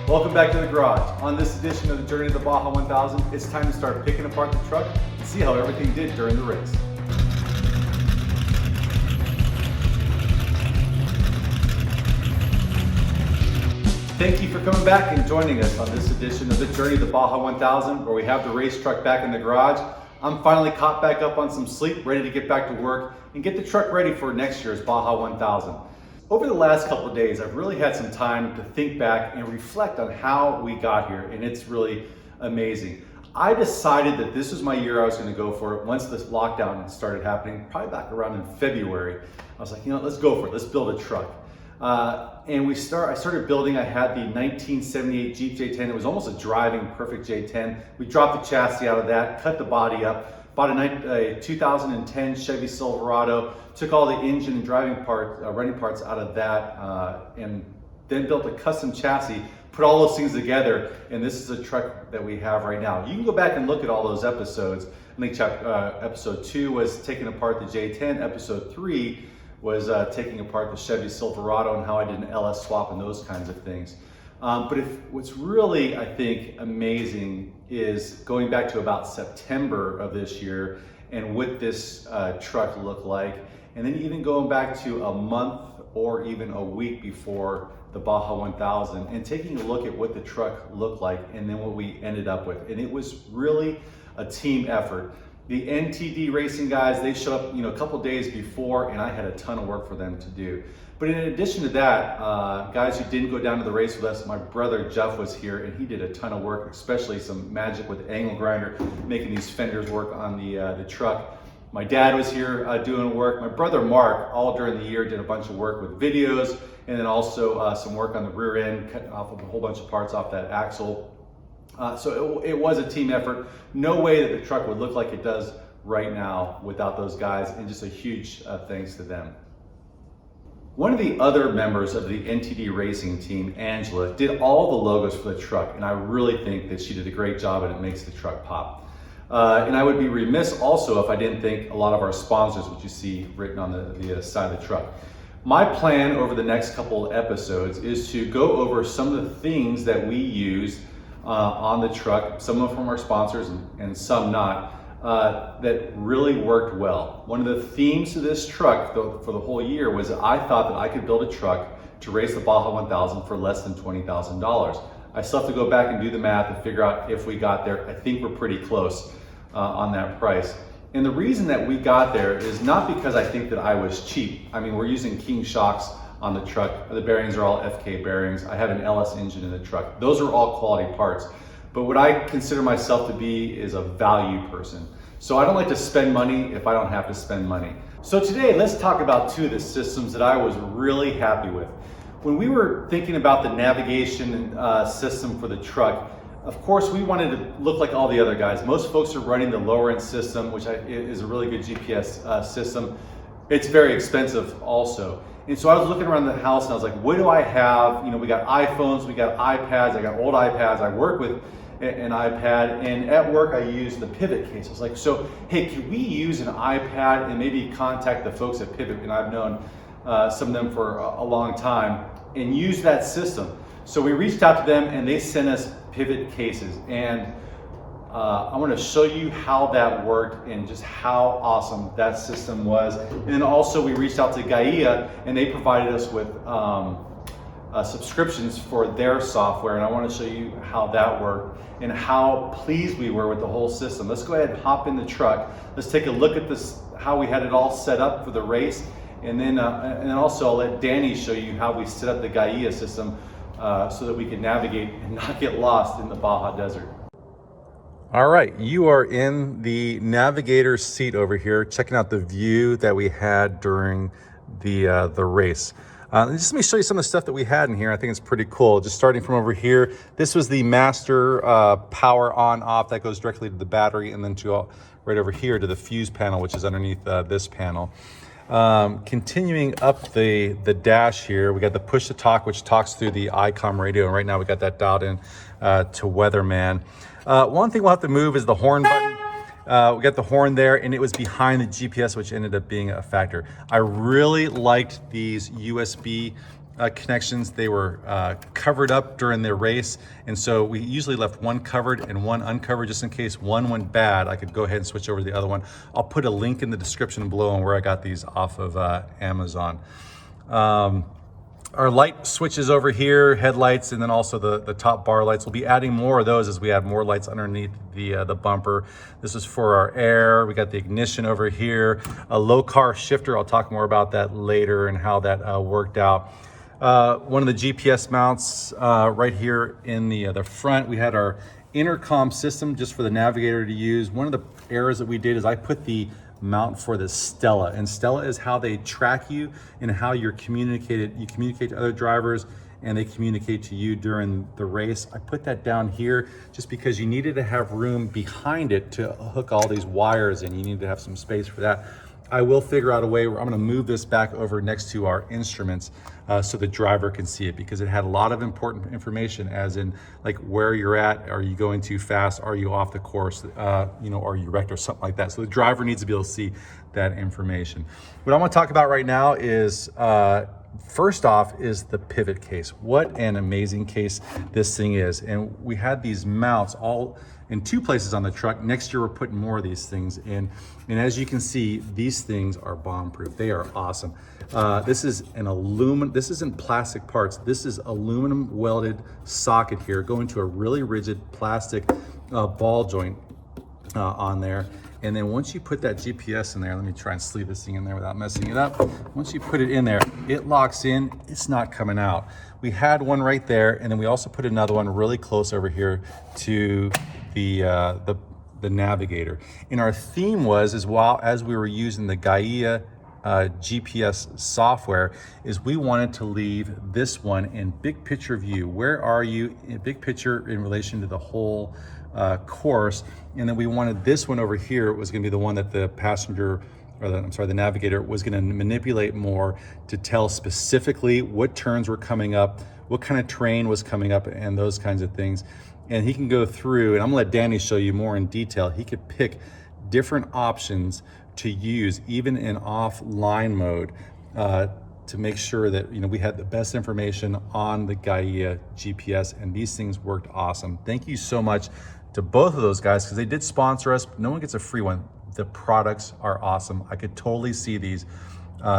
Welcome back to the garage. On this edition of the Journey to the Baja 1000, it's time to start picking apart the truck and see how everything did during the race. Thank you for coming back and joining us on this edition of the Journey to the Baja 1000, where we have the race truck back in the garage. I'm finally caught back up on some sleep, ready to get back to work and get the truck ready for next year's Baja 1000. Over the last couple of days, I've really had some time to think back and reflect on how we got here, and it's really amazing. I decided that this was my year I was going to go for it once this lockdown started happening, probably back around in February. I was like, let's go for it. Let's build a truck. And I started building. I had the 1978 Jeep J10. It was almost a driving perfect J10. We dropped the chassis out of that, cut the body up, bought a 2010 Chevy Silverado, took all the engine and driving parts, running parts out of that, and then built a custom chassis, put all those things together, and this is a truck that we have right now. You can go back and look at all those episodes. I think episode 2 was taking apart the J10. Episode 3 was taking apart the Chevy Silverado and how I did an LS swap and those kinds of things. But what's really, I think, amazing is going back to about September of this year and what this truck looked like, and then even going back to a month or even a week before the Baja 1000 and taking a look at what the truck looked like and then what we ended up with. And it was really a team effort. The NTD Racing guys, they showed up a couple days before, and I had a ton of work for them to do. But in addition to that, guys who didn't go down to the race with us, my brother Jeff was here, and he did a ton of work, especially some magic with the angle grinder, making these fenders work on the truck. My dad was here doing work. My brother Mark, all during the year, did a bunch of work with videos, and then also some work on the rear end, cutting off a whole bunch of parts off that axle. So it was a team effort. No way that the truck would look like it does right now without those guys, and just a huge thanks to them. One of the other members of the NTD Racing team, Angela, did all the logos for the truck, and I really think that she did a great job, and it makes the truck pop. And I would be remiss also if I didn't thank a lot of our sponsors, which you see written on the side of the truck. My plan over the next couple episodes is to go over some of the things that we use on the truck, some of them from our sponsors and some not, that really worked well. One of the themes of this truck for the whole year was that I thought that I could build a truck to race the Baja 1000 for less than $20,000. I still have to go back and do the math and figure out if we got there. I think we're pretty close on that price. And the reason that we got there is not because I think that I was cheap. I mean, we're using King shocks on the truck. The bearings are all FK bearings. I have an LS engine in the truck. Those are all quality parts. But what I consider myself to be is a value person. So I don't like to spend money if I don't have to spend money. So today, let's talk about two of the systems that I was really happy with. When we were thinking about the navigation system for the truck, of course, we wanted to look like all the other guys. Most folks are running the lower end system, which is a really good GPS system. It's very expensive also. And so I was looking around the house and I was like, what do I have? We got iPhones, we got iPads, I got old iPads. I work with an iPad, and at work I use the Pivot case. I was like, so hey, can we use an iPad and maybe contact the folks at Pivot, and I've known some of them for a long time, and use that system. So we reached out to them and they sent us Pivot cases, and I want to show you how that worked and just how awesome that system was. And then also we reached out to Gaia, and they provided us with subscriptions for their software, and I want to show you how that worked and how pleased we were with the whole system. Let's go ahead and hop in the truck. Let's take a look at this, how we had it all set up for the race, and then also I'll let Danny show you how we set up the Gaia system so that we can navigate and not get lost in the Baja desert. All right, you are in the navigator seat over here, checking out the view that we had during the race. Just let me show you some of the stuff that we had in here. I think it's pretty cool. Just starting from over here, this was the master power on off that goes directly to the battery, and then to right over here to the fuse panel, which is underneath this panel. Continuing up the dash here, we got the push to talk, which talks through the ICOM radio, and right now we got that dialed in to Weatherman. One thing we'll have to move is the horn button. We got the horn there, and it was behind the GPS, which ended up being a factor. I really liked these USB connections. They were covered up during the race, and so we usually left one covered and one uncovered just in case one went bad. I could go ahead and switch over to the other one. I'll put a link in the description below on where I got these off of Amazon. Our light switches over here, headlights, and then also the top bar lights. We'll be adding more of those as we add more lights underneath the bumper. This is for our air. We got the ignition over here, a low car shifter. I'll talk more about that later and how that worked out. One of the GPS mounts right here in the front. We had our intercom system just for the navigator to use. One of the errors that we did is I put the mount for the Stella, and Stella is how they track you and how you're communicated. You communicate to other drivers and they communicate to you during the race. I put that down here just because you needed to have room behind it to hook all these wires in. You need to have some space for that. I will figure out a way where I'm going to move this back over next to our instruments so the driver can see it, because it had a lot of important information, as in like where you're at, are you going too fast, are you off the course, you know, are you wrecked or something like that. So the driver needs to be able to see that information. What I want to talk about right now is first off is the pivot case. What an amazing case this thing is. And we had these mounts all in two places on the truck. Next year we're putting more of these things in, and as you can see, these things are bomb proof. They are awesome. This is an aluminum, this isn't plastic parts, this is aluminum welded socket here going to a really rigid plastic ball joint on there. And then once you put that GPS in there, let me try and sleeve this thing in there without messing it up. Once you put it in there, it locks in, it's not coming out. We had one right there, and then we also put another one really close over here to the navigator. And our theme was, as we were using the Gaia GPS software, is we wanted to leave this one in big picture view. Where are you in big picture in relation to the whole course? And then we wanted this one over here was going to be the one that the passenger, or the navigator was going to manipulate more to tell specifically what turns were coming up, what kind of terrain was coming up, and those kinds of things. And he can go through, and I'm gonna let Danny show you more in detail. He could pick different options to use, even in offline mode, to make sure that, you know, we had the best information on the Gaia GPS, and these things worked awesome. Thank you so much to both of those guys, because they did sponsor us. No one gets a free one. The products are awesome. I could totally see these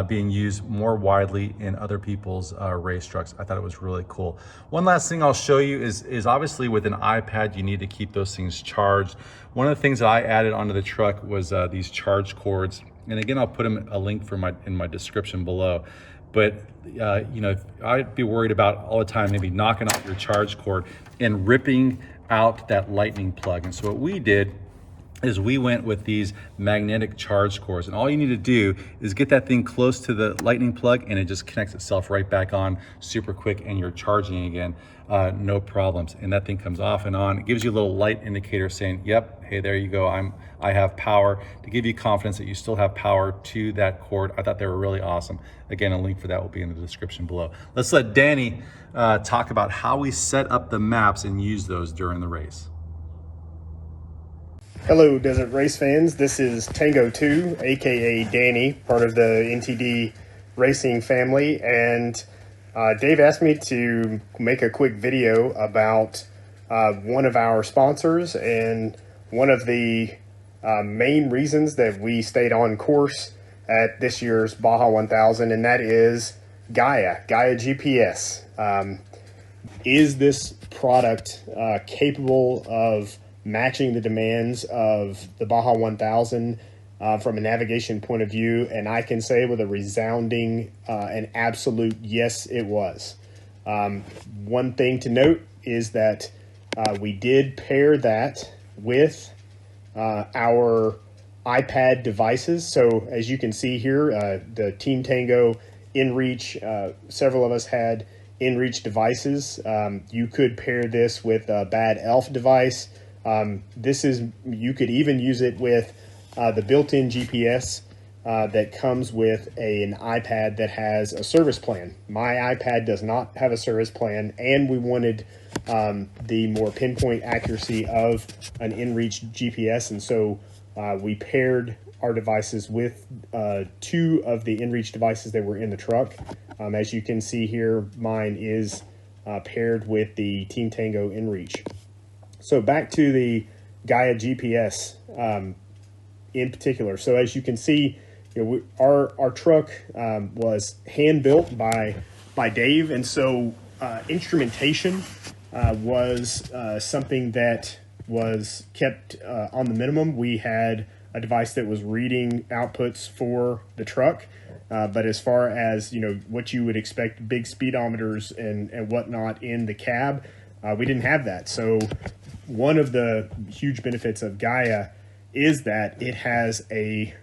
being used more widely in other people's race trucks. I thought it was really cool. One last thing I'll show you is obviously with an iPad, you need to keep those things charged. One of the things that I added onto the truck was these charge cords. And again, I'll put a link in my description below. But you know, I'd be worried about all the time maybe knocking off your charge cord and ripping out that lightning plug. And so what we did is we went with these magnetic charge cords, and all you need to do is get that thing close to the lightning plug and it just connects itself right back on super quick, and you're charging again, no problems. And that thing comes off and on. It gives you a little light indicator saying, yep, hey, there you go, I have power, to give you confidence that you still have power to that cord. I thought they were really awesome. Again, a link for that will be in the description below. Let's let Danny talk about how we set up the maps and use those during the race. Hello, Desert Race fans. This is Tango 2, aka Danny, part of the NTD Racing family, and Dave asked me to make a quick video about one of our sponsors and one of the main reasons that we stayed on course at this year's Baja 1000, and that is Gaia GPS. Is this product capable of matching the demands of the Baja 1000 from a navigation point of view? And I can say with a resounding and absolute yes, it was. One thing to note is that we did pair that with our iPad devices. So as you can see here, the Team Tango InReach, several of us had InReach devices. You could pair this with a Bad Elf device. You could even use it with the built-in GPS that comes with an iPad that has a service plan. My iPad does not have a service plan, and we wanted the more pinpoint accuracy of an InReach GPS, and so We paired our devices with 2 of the inReach devices that were in the truck. As you can see here, mine is paired with the Team Tango inReach. So back to the Gaia GPS in particular. So as you can see, our truck was hand built by Dave, and so instrumentation was something that was kept on the minimum. We had a device that was reading outputs for the truck, but as far as what you would expect, big speedometers and whatnot in the cab, we didn't have that. So one of the huge benefits of Gaia is that it has a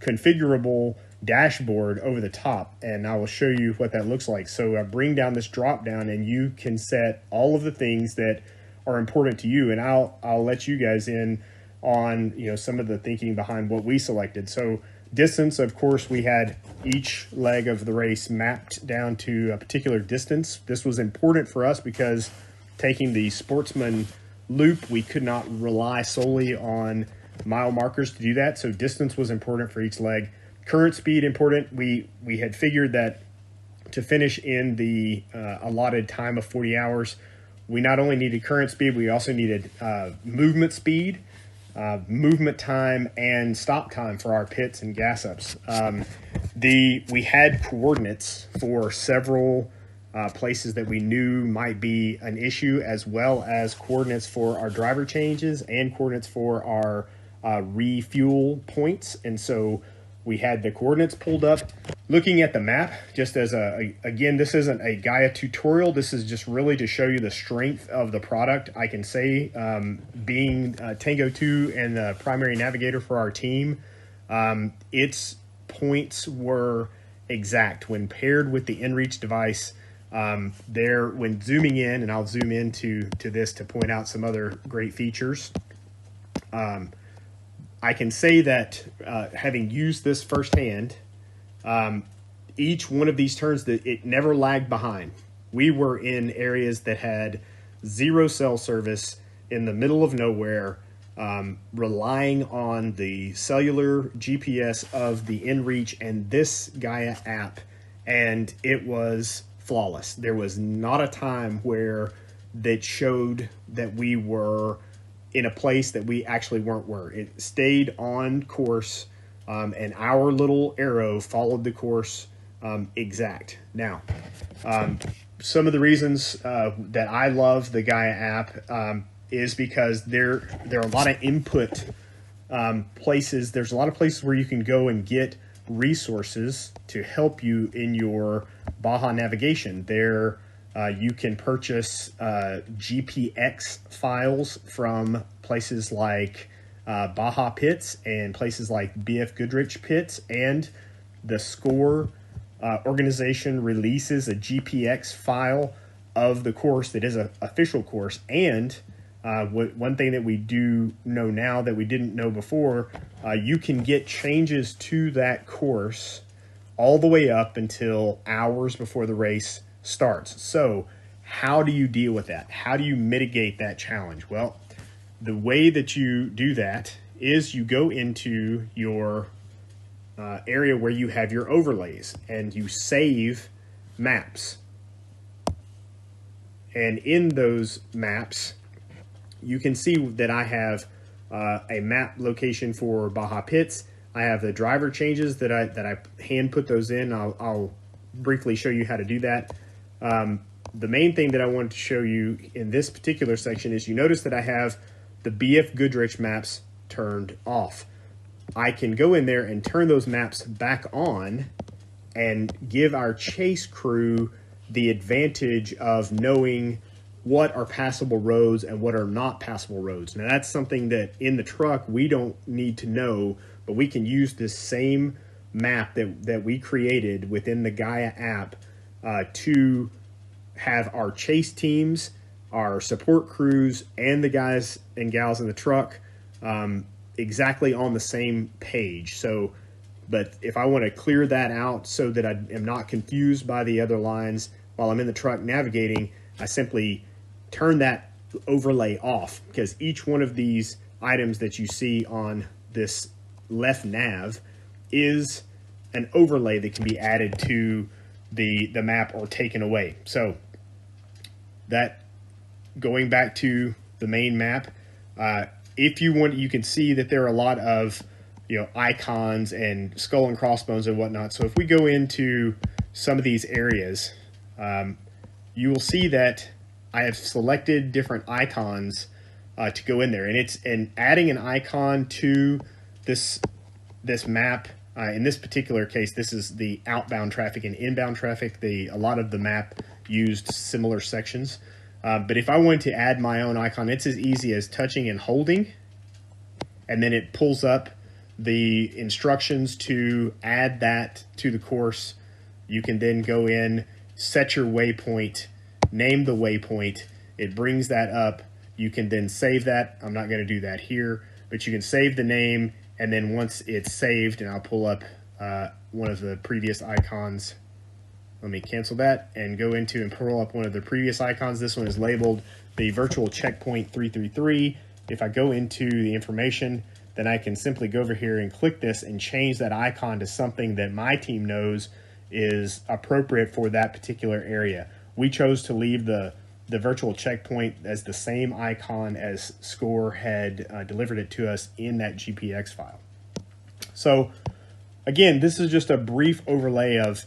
configurable dashboard over the top, and I will show you what that looks like. So I bring down this drop down and you can set all of the things that are important to you, and I'll let you guys in on some of the thinking behind what we selected. So distance, of course, we had each leg of the race mapped down to a particular distance. This was important for us because taking the Sportsman loop, we could not rely solely on mile markers to do that. So distance was important for each leg. Current speed important. We had figured that to finish in the allotted time of 40 hours, we not only needed current speed, we also needed movement speed, movement time, and stop time for our pits and gas ups. We had coordinates for several places that we knew might be an issue, as well as coordinates for our driver changes and coordinates for our refuel points. And so we had the coordinates pulled up. Looking at the map, just as again, this isn't a Gaia tutorial. This is just really to show you the strength of the product. I can say, being Tango 2 and the primary navigator for our team, its points were exact when paired with the inReach device. When zooming in, and I'll zoom into this to point out some other great features. I can say that having used this firsthand, each one of these turns, that it never lagged behind. We were in areas that had 0 cell service in the middle of nowhere, relying on the cellular GPS of the inReach and this Gaia app, and it was flawless. There was not a time where that showed that we were in a place that we actually were. It stayed on course, and our little arrow followed the course exact. Now, some of the reasons that I love the Gaia app is because there are a lot of input places. There's a lot of places where you can go and get resources to help you in your Baja navigation. There you can purchase GPX files from places like Baja pits and places like BF Goodrich pits, and the SCORE organization releases a GPX file of the course that is an official course. And one thing that we do know now that we didn't know before, you can get changes to that course all the way up until hours before the race starts. So how do you deal with that? How do you mitigate that challenge? Well, the way that you do that is you go into your area where you have your overlays and you save maps. And in those maps, you can see that I have a map location for Baja pits. I have the driver changes that I hand put those in. I'll briefly show you how to do that. The main thing that I wanted to show you in this particular section is you notice that I have the BF Goodrich maps turned off. I can go in there and turn those maps back on and give our chase crew the advantage of knowing what are passable roads and what are not passable roads. Now that's something that in the truck we don't need to know, but we can use this same map that we created within the Gaia app to have our chase teams, our support crews, and the guys and gals in the truck exactly on the same page. So, but if I want to clear that out so that I am not confused by the other lines while I'm in the truck navigating, I simply turn that overlay off, because each one of these items that you see on this left nav is an overlay that can be added to the map or taken away. So that, going back to the main map, if you want, you can see that there are a lot of icons and skull and crossbones and whatnot. So if we go into some of these areas, you will see that I have selected different icons to go in there, and adding an icon to this map. In this particular case, this is the outbound traffic and inbound traffic. A lot of the map used similar sections, but if I wanted to add my own icon, it's as easy as touching and holding, and then it pulls up the instructions to add that to the course. You can then go in, set your waypoint, name the waypoint. It brings that up. You can then save that. I'm not going to do that here, but you can save the name, and then once it's saved, and I'll pull up one of the previous icons. Let me cancel that and go into and pull up one of the previous icons. This one is labeled the virtual checkpoint 333. If I go into the information, then I can simply go over here and click this and change that icon to something that my team knows is appropriate for that particular area. We chose to leave the virtual checkpoint as the same icon as SCORE had delivered it to us in that GPX file. So again, this is just a brief overlay of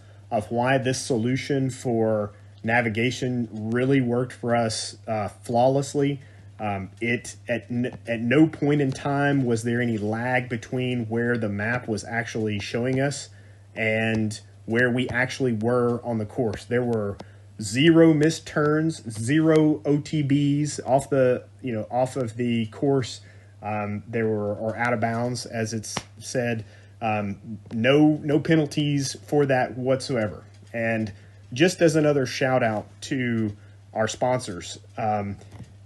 why this solution for navigation really worked for us flawlessly. At no point in time was there any lag between where the map was actually showing us and where we actually were on the course. There were 0 missed turns, 0 OTBs off of the course. There were, or out of bounds, as it's said. No penalties for that whatsoever. And just as another shout out to our sponsors,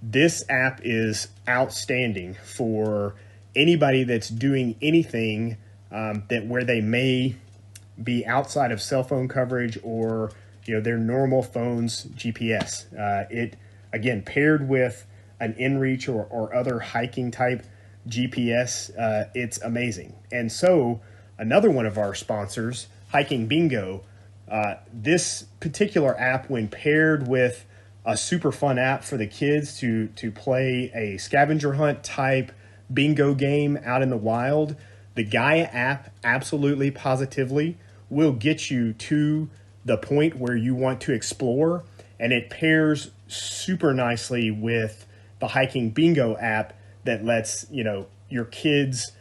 this app is outstanding for anybody that's doing anything where they may be outside of cell phone coverage or their normal phone's GPS. It, again, paired with an inReach or other hiking type GPS, it's amazing. And so another one of our sponsors, Hiking Bingo, this particular app, when paired with a super fun app for the kids to play a scavenger hunt type bingo game out in the wild, the Gaia app absolutely positively will get you to the point where you want to explore, and it pairs super nicely with the Hiking Bingo app that lets your kids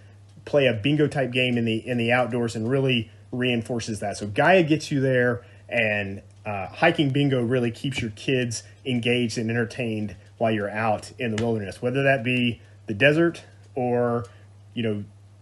play a bingo type game in the outdoors and really reinforces that. So Gaia gets you there, and Hiking Bingo really keeps your kids engaged and entertained while you're out in the wilderness, whether that be the desert or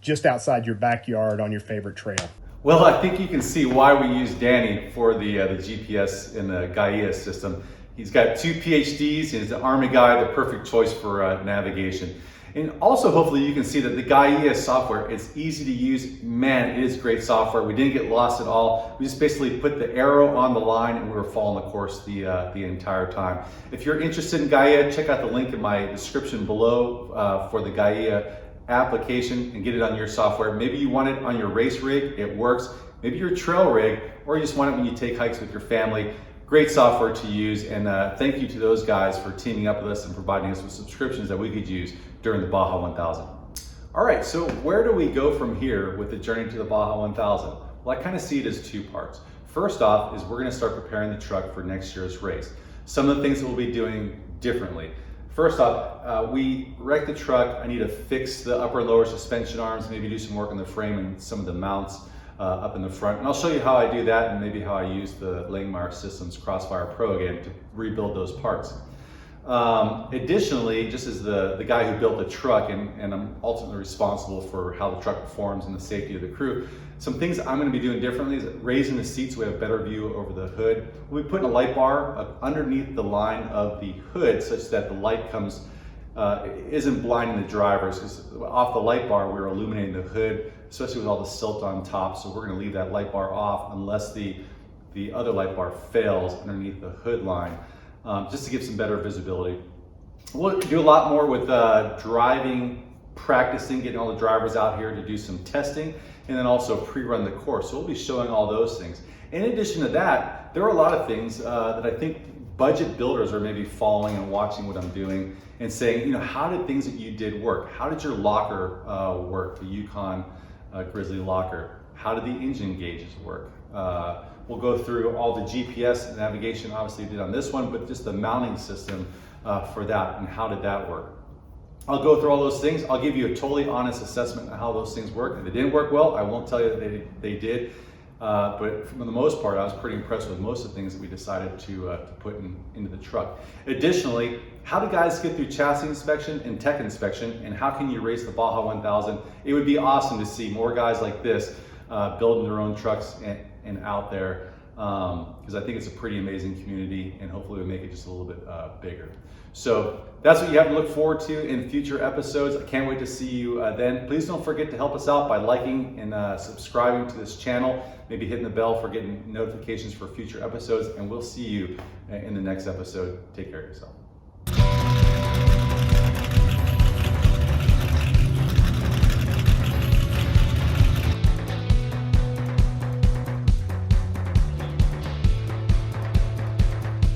just outside your backyard on your favorite trail. Well, I think you can see why we use Danny for the GPS in the Gaia system. He's got 2 PhDs, he's an Army guy, the perfect choice for navigation. And also, hopefully you can see that the Gaia software, it's easy to use. Man, it is great software. We didn't get lost at all. We just basically put the arrow on the line and we were following the course the entire time. If you're interested in Gaia, check out the link in my description below for the Gaia application and get it on your software. Maybe you want it on your race rig, it works. Maybe your trail rig, or you just want it when you take hikes with your family. Great software to use, and thank you to those guys for teaming up with us and providing us with subscriptions that we could use during the Baja 1000. All right, so where do we go from here with the journey to the Baja 1000? Well, I kind of see it as 2 parts. First off is we're gonna start preparing the truck for next year's race. Some of the things that we'll be doing differently. First off, we wrecked the truck. I need to fix the upper and lower suspension arms, maybe do some work on the frame and some of the mounts up in the front. And I'll show you how I do that and maybe how I use the Langmeyer Systems Crossfire Pro again to rebuild those parts. Additionally, just as the guy who built the truck and I'm ultimately responsible for how the truck performs and the safety of the crew, some things I'm going to be doing differently is raising the seat so we have a better view over the hood. We'll be putting a light bar underneath the line of the hood such that the light comes isn't blinding the drivers, because off the light bar we're illuminating the hood, especially with all the silt on top. So we're going to leave that light bar off unless the other light bar fails underneath the hood line, just to give some better visibility. We'll do a lot more with driving practicing, getting all the drivers out here to do some testing, and then also pre-run the course. So we'll be showing all those things. In addition to that, there are a lot of things that I think budget builders are maybe following and watching what I'm doing and saying, you know, how did things that you did work? How did your locker work, the Yukon Grizzly locker? How did the engine gauges work? We'll go through all the GPS navigation, obviously did on this one, but just the mounting system for that and how did that work. I'll go through all those things. I'll give you a totally honest assessment on how those things work. If they didn't work well, I won't tell you that they did. But for the most part, I was pretty impressed with most of the things that we decided to put into the truck. Additionally, how do guys get through chassis inspection and tech inspection, and how can you race the Baja 1000? It would be awesome to see more guys like this building their own trucks and out there, because I think it's a pretty amazing community, and hopefully we'll make it just a little bit bigger. So that's what you have to look forward to in future episodes. I can't wait to see you then. Please don't forget to help us out by liking and subscribing to this channel, maybe hitting the bell for getting notifications for future episodes, and we'll see you in the next episode. Take care of yourself.